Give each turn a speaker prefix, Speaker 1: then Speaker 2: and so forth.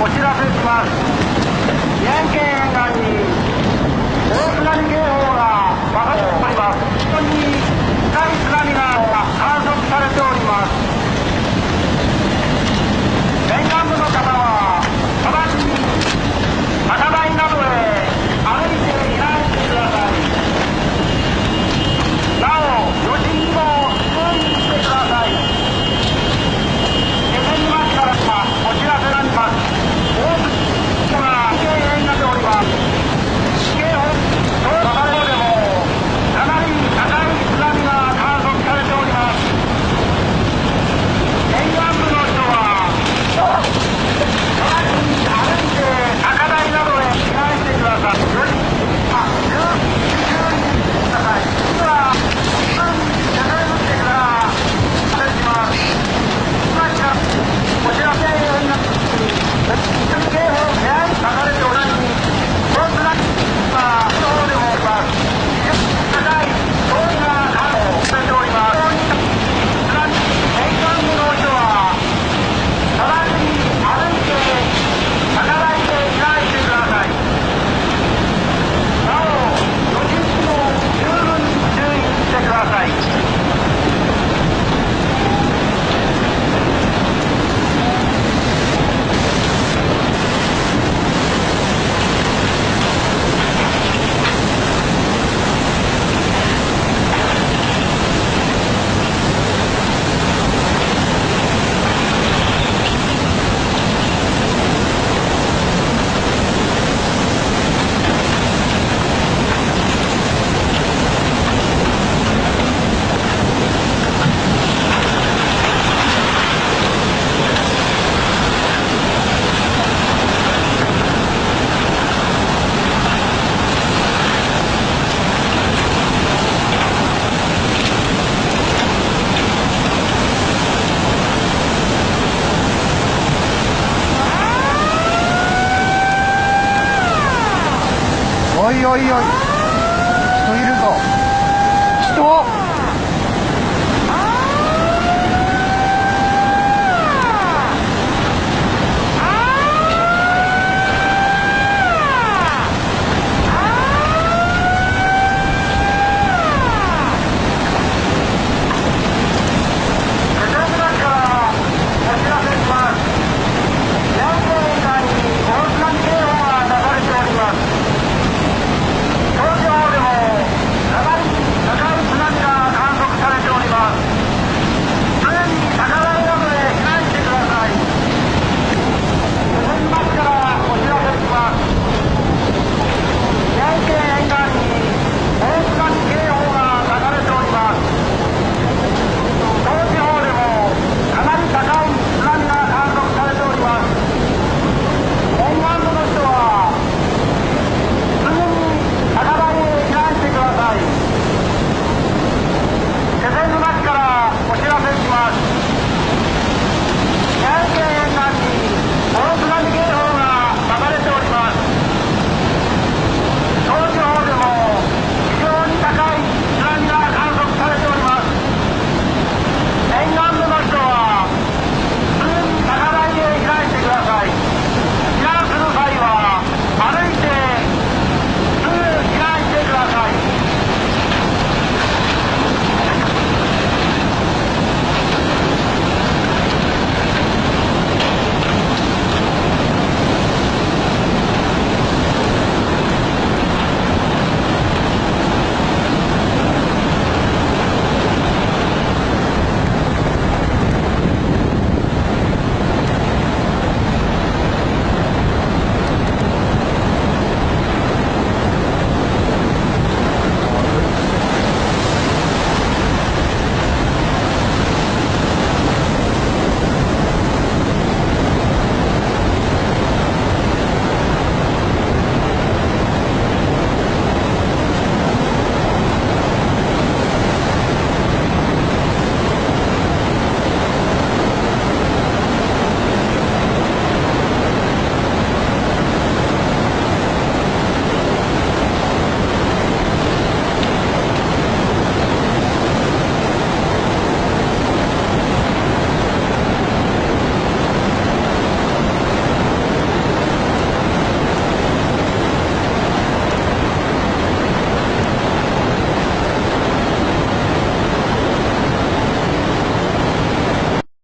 Speaker 1: お知らせします。宮城県沿岸に大津波警報が出されております。本当に深い津波が観測されております。沿岸部の方は直ちに高台などへ歩いて避難してください。なお余震にも注意してください。気仙沼市からお知らせがあります。大津が危険になっております。警報と出されるでもかなり高い津波が観測されております。沿岸部の人は直ちに歩いて高台などへ避難してください。より注意してください。では出かけてから失礼します。今お知らせになって警報が出されております。大津波は情報でもあります。高い大きな波をされております。沿岸部の人は直ちに歩いて高台へ避難してください。なお余震にも十分注意してください。
Speaker 2: おいおいおい。